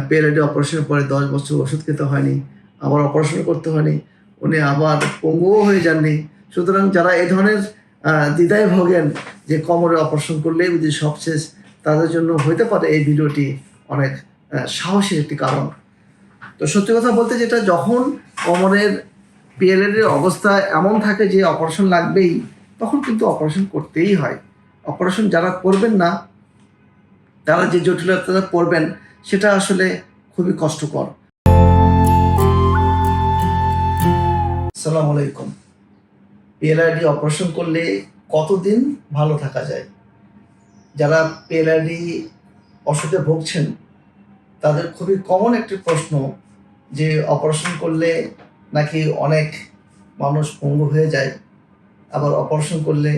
PLID অপারেশনের পরে 10 বছর ওষুধ খেতে হয়নি, আবার অপারেশন করতে হয়নি, উনি আবার পঙ্গুও হয়ে যাননি। সুতরাং যারা এই ধরনের দ্বিধায় ভোগেন যে কোমরে অপারেশন করলেই বুঝি সব শেষ, তাদের জন্য হইতে পারে এই ভিডিওটি অনেক সাহসী একটি কারণ। তো সত্যি কথা বলতে যেটা, যখন কোমরের পিএলআইডির অবস্থা এমন থাকে যে অপারেশন লাগবেই, তখন কিন্তু অপারেশন করতেই হয়। অপারেশন যারা করবেন না, তারা যে জটিলতাটা পড়বেন সেটা আসলে খুবই কষ্টকর। আসসালামু আলাইকুম। পিএলআইডি অপারেশন করলে কতদিন ভালো থাকা যায়? যারা পিএলআইডি অসুখে ভুগছেন তাদের খুবই কমন একটি প্রশ্ন যে অপারেশন করলে নাকি অনেক মানুষ পঙ্গু হয়ে যায়, আবার অপারেশন করলে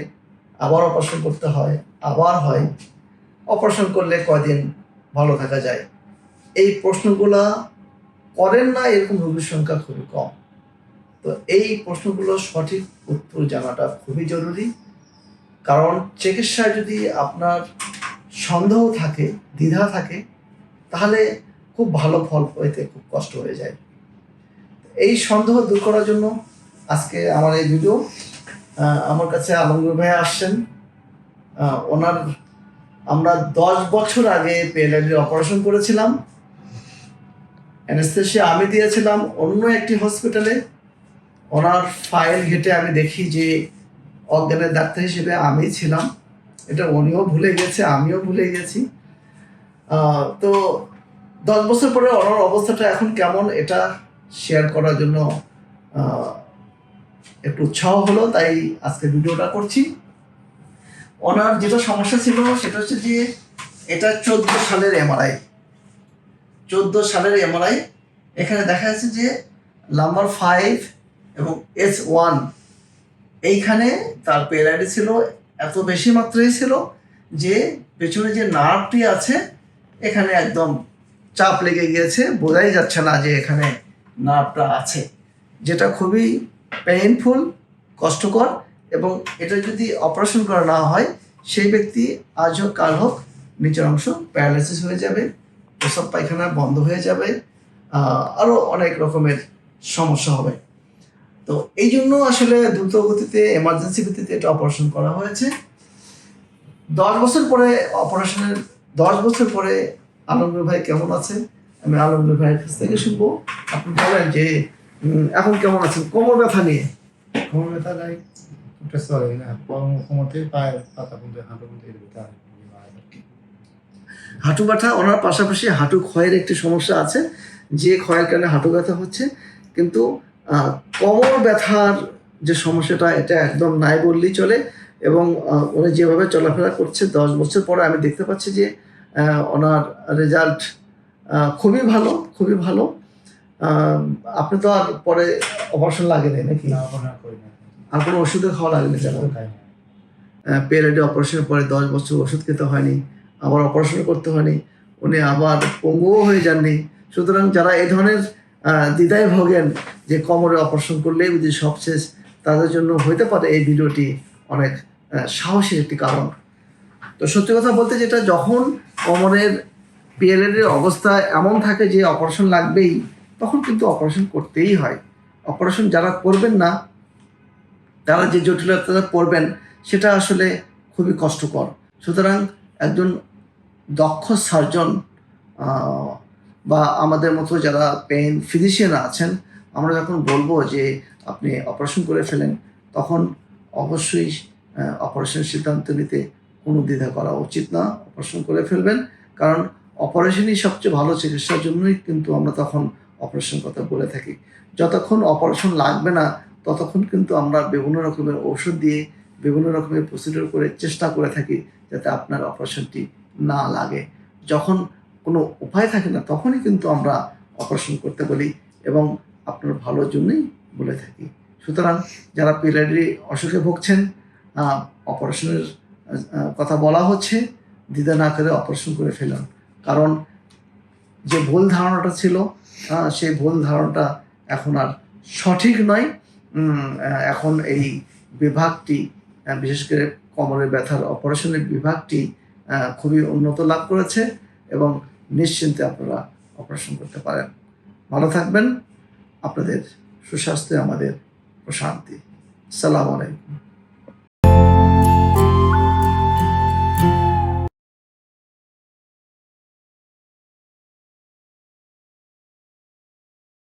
আবার অপারেশন করতে হয়, আবার হয়, অপারেশন করলে কয়দিন ভালো থাকা যায়। এই প্রশ্নগুলা করেন না এরকম রোগীর সংখ্যা খুবই কম। তো এই প্রশ্নগুলোর সঠিক উত্তর জানাটা খুবই জরুরি, কারণ চিকিৎসায় যদি আপনার সন্দেহ থাকে, দ্বিধা থাকে, তাহলে খুব ভালো ফল পেতে খুব কষ্ট হয়ে যায়। এই সন্দেহ দূর করার জন্য আজকে আমার এই ভিডিও। আমার কাছে আলমগীর ভাই আসছেন। ওনার আমরা 10 বছর আগে পিএলআইডি অপারেশন করেছিলাম। অ্যানেস্থেসিয়া আমি দিয়েছিলাম অন্য একটি হসপিটালে। ওনার ফাইল ঘেটে আমি দেখি যে অজ্ঞানের ডাক্তার হিসেবে আমি ছিলাম। এটা উনিও ভুলে গেছে, আমিও ভুলে গেছি। তো 10 বছর পরে ওনার অবস্থাটা এখন কেমন, এটা শেয়ার করার জন্য একটু উৎসাহ হলো, তাই আজকে ভিডিওটা করছি। ওনার যেটা সমস্যা ছিল সেটা হচ্ছে যে এটা 14 সালের এমআরআই। 14 সালের এমআরআই। এখানে দেখা যাচ্ছে যে নাম্বার 5 এবং S1 এইখানে তার পিএলআইডি ছিল, এত বেশি মাত্রায় ছিল যে পেছনে যে নার্ভটি আছে এখানে একদম চাপ লেগে গিয়েছে, বোঝাই যাচ্ছে না যে এখানে নার্ভটা আছে, যেটা খুবই পেইনফুল, কষ্টকর। এবং এটা যদি অপারেশন করা না হয় সেই ব্যক্তি আজ হোক কাল হোক নিচের অংশ প্যারালাইসিস হয়ে যাবে, প্রস্রাব পায়খানা বন্ধ হয়ে যাবে, আরও অনেক রকমের সমস্যা হবে। তো এই জন্য আসলে দ্রুত গতিতে, এমার্জেন্সি ভিত্তিতে এটা অপারেশন করা হয়েছে। 10 বছর পরে অপারেশনের 10 বছর পরে আলমগীর ভাই কেমন আছে, আমি আলমগীর ভাইয়ের কাছ থেকে শুনবো। আপনি বলেন যে এখন কেমন আছেন কোমর ব্যথা নিয়ে? কোমর ব্যথা নাই, ওটা চলে না, কোমরতে পায়ের পাতা পর্যন্ত হাঁটু পর্যন্ত হাঁটু ব্যথা, ওনার পাশাপাশি হাঁটু ক্ষয়ের একটি সমস্যা আছে, যে ক্ষয়ের কারণে হাঁটু ব্যথা হচ্ছে। কিন্তু কোমর ব্যথার যে সমস্যাটা, এটা একদম নাই বললেই চলে। এবং উনি যেভাবে চলাফেরা করছে 10 বছর পরে আমি দেখতে পাচ্ছি যে ওনার রেজাল্ট খুবই ভালো, খুবই ভালো। আপনি তো আর পরে অপারেশন লাগেনি নাকি? আর কোনো ওষুধে খাওয়া লাগেনি? পিএলআইডি অপারেশনের পরে 10 বছর ওষুধ খেতে হয়নি, আবার অপারেশন করতে হয়নি, উনি আবার পঙ্গুও হয়ে যাননি। সুতরাং যারা এই ধরনের দ্বিধায় ভোগেন যে কোমরে অপারেশন করলেই বুঝি সব শেষ, তাদের জন্য হইতে পারে এই ভিডিওটি অনেক সাহসী একটি কারণ। তো সত্যি কথা বলতে যেটা, যখন কোমরের পিএলআইডির অবস্থা এমন থাকে যে অপারেশন লাগবেই, তখন কিন্তু অপারেশন করতেই হয়। অপারেশন যারা করবেন না, তারা যে জটিলতাটা পড়বেন সেটা আসলে খুবই কষ্টকর। সুতরাং একজন দক্ষ সার্জন বা আমাদের মতো যারা পেইন ফিজিশিয়ান আছেন, আমরা যখন বলবো যে আপনি অপারেশন করে ফেলেন, তখন অবশ্যই অপারেশনের সিদ্ধান্ত নিতে কোনো দ্বিধা করা উচিত না। অপারেশন করে ফেলবেন, কারণ অপারেশনই সবচেয়ে ভালো চিকিৎসার জন্যই কিন্তু আমরা তখন অপারেশন কথা বলে থাকি। যতক্ষণ অপারেশন লাগবে না ততক্ষণ কিন্তু আমরা বিভিন্ন রকমের ঔষধ দিয়ে, বিভিন্ন রকমের প্রসিডিউর করে চেষ্টা করে থাকি যাতে আপনার অপারেশনটি না লাগে। যখন কোনো উপায় থাকে না তখনই কিন্তু আমরা অপারেশন করতে বলি এবং আপনার ভালোর জন্যই বলে থাকি। সুতরাং যারা পিএলআইডি অসুখে ভুগছেন, অপারেশনের কথা বলা হচ্ছে, দ্বিধা না করে অপারেশন করে ফেলুন। কারণ যে ভুল ধারণাটা ছিল সেই ভুল ধারণাটা এখন আর সঠিক নয়। এখন এই বিভাগটি, বিশেষ করে কোমরের ব্যথার অপারেশনের বিভাগটি খুবই উন্নত লাভ করেছে এবং নিশ্চিন্তে আপনারা অপারেশন করতে পারেন। ভালো থাকবেন। আপনাদের সুস্বাস্থ্য আমাদের প্রশান্তি। আসসালামু আলাইকুম।